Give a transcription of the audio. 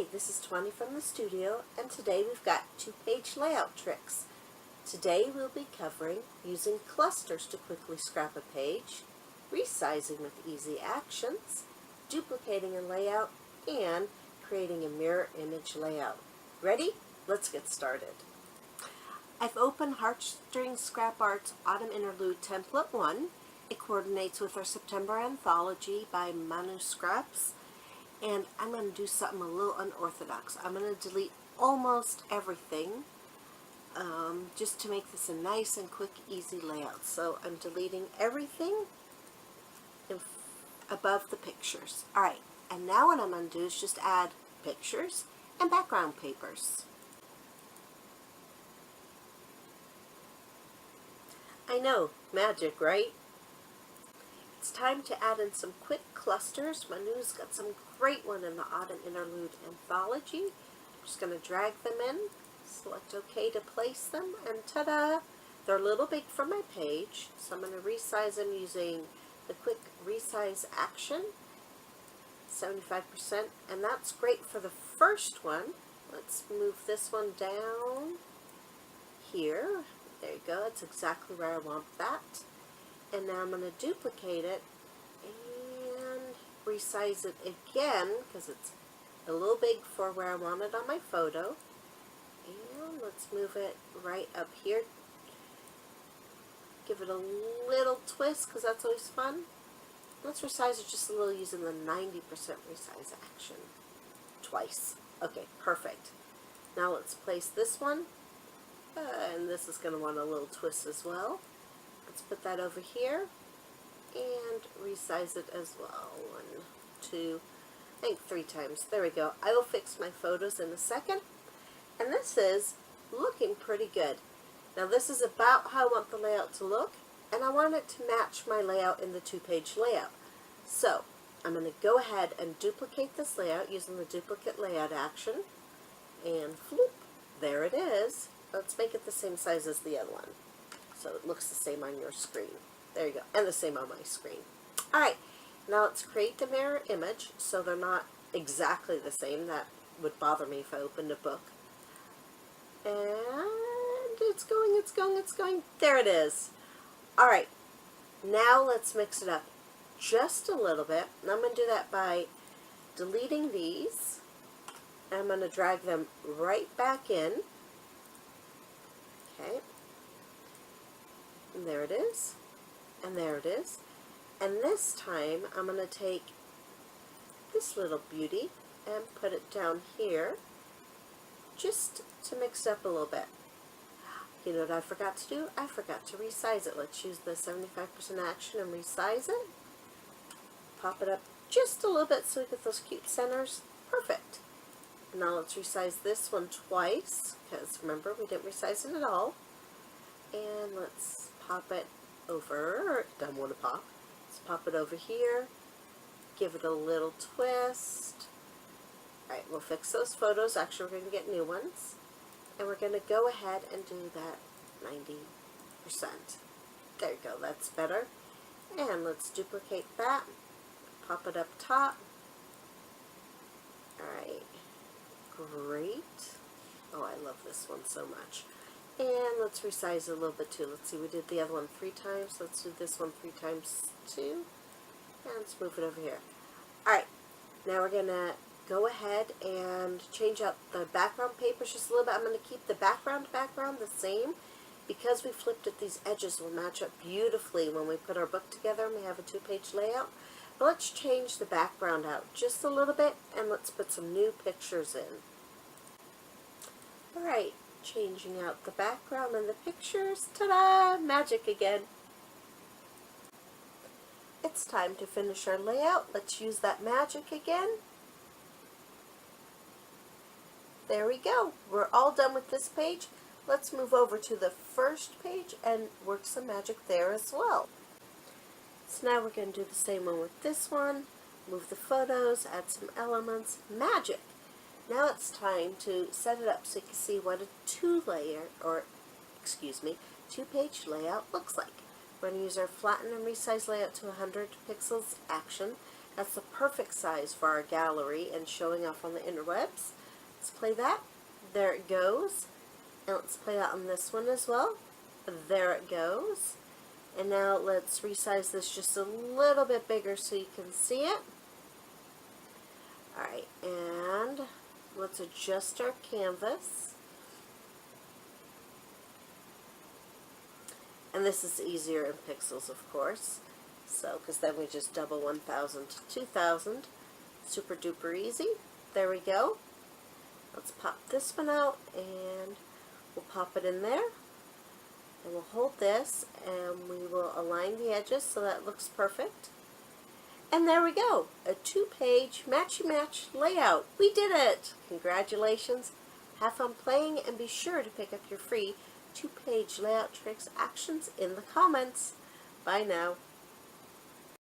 Hi, this is 20 from the studio, and today we've got two-page layout tricks. Today we'll be covering using clusters to quickly scrap a page, resizing with easy actions, duplicating a layout, and creating a mirror image layout. Ready? Let's get started. I've opened Heartstrings Scrap Art's Autumn Interlude Template 1. It coordinates with our September anthology by Manu Scraps. And I'm going to do something a little unorthodox. I'm going to delete almost everything just to make this a nice and quick, easy layout. So I'm deleting everything above the pictures. Alright, and now what I'm going to do is just add pictures and background papers. I know, magic, right? It's time to add in some quick clusters. Manu's got some great one in the Autumn Interlude Anthology. I'm just going to drag them in, select OK to place them, and ta-da! They're a little big for my page, so I'm going to resize them using the quick resize action, 75%, and that's great for the first one. Let's move this one down here. There you go, that's exactly where I want that. And now I'm going to duplicate it and resize it again because it's a little big for where I want it on my photo. And let's move it right up here. Give it a little twist because that's always fun. Let's resize it just a little using the 90% resize action. Twice. Okay, perfect. Now let's place this one. And this is going to want a little twist as well. Let's put that over here and resize it as well. 1, 2, I think 3 times. There we go. I will fix my photos in a second. And this is looking pretty good. Now this is about how I want the layout to look, and I want it to match my layout in the two-page layout. So I'm going to go ahead and duplicate this layout using the duplicate layout action, and floop, there it is. Let's make it the same size as the other one, so it looks the same on your screen. There you go, and the same on my screen. Alright, now let's create the mirror image so they're not exactly the same. That would bother me if I opened a book. And it's going, it's going, it's going. There it is. Alright, now let's mix it up just a little bit. And I'm going to do that by deleting these. I'm going to drag them right back in. Okay. And there it is, and there it is. And this time I'm going to take this little beauty and put it down here just to mix it up a little bit. You know what I forgot to do? I forgot to resize it. Let's use the 75% action and resize it. Pop it up just a little bit so we get those cute centers. Perfect. Now let's resize this one twice, because remember we didn't resize it at all. And let's pop it over. Don't want to pop. Let's pop it over here. Give it a little twist. Alright, we'll fix those photos. Actually, we're going to get new ones. And we're going to go ahead and do that 90%. There you go. That's better. And let's duplicate that. Pop it up top. Alright. Great. Oh, I love this one so much. And let's resize it a little bit too. Let's see, we did the other one 3 times. Let's do this one 3 times too. And let's move it over here. Alright, now we're going to go ahead and change out the background papers just a little bit. I'm going to keep the background the same because we flipped it. These edges will match up beautifully when we put our book together and we have a 2-page layout. But let's change the background out just a little bit and let's put some new pictures in. Alright, changing out the background and the pictures. Ta-da! Magic again. It's time to finish our layout. Let's use that magic again. There we go. We're all done with this page. Let's move over to the first page and work some magic there as well. So now we're going to do the same one with this one. Move the photos, add some elements. Magic! Now it's time to set it up so you can see what a two-page layout looks like. We're going to use our flatten and resize layout to 100 pixels action. That's the perfect size for our gallery and showing off on the interwebs. Let's play that. There it goes. And let's play that on this one as well. There it goes. And now let's resize this just a little bit bigger so you can see it. Alright, and let's adjust our canvas. And this is easier in pixels, of course. So, because then we just double 1000 to 2000. Super duper easy. There we go. Let's pop this one out and we'll pop it in there. And we'll hold this and we will align the edges so that looks perfect. And there we go. A 2-page matchy-match layout. We did it! Congratulations. Have fun playing and be sure to pick up your free 2-page layout tricks actions in the comments. Bye now.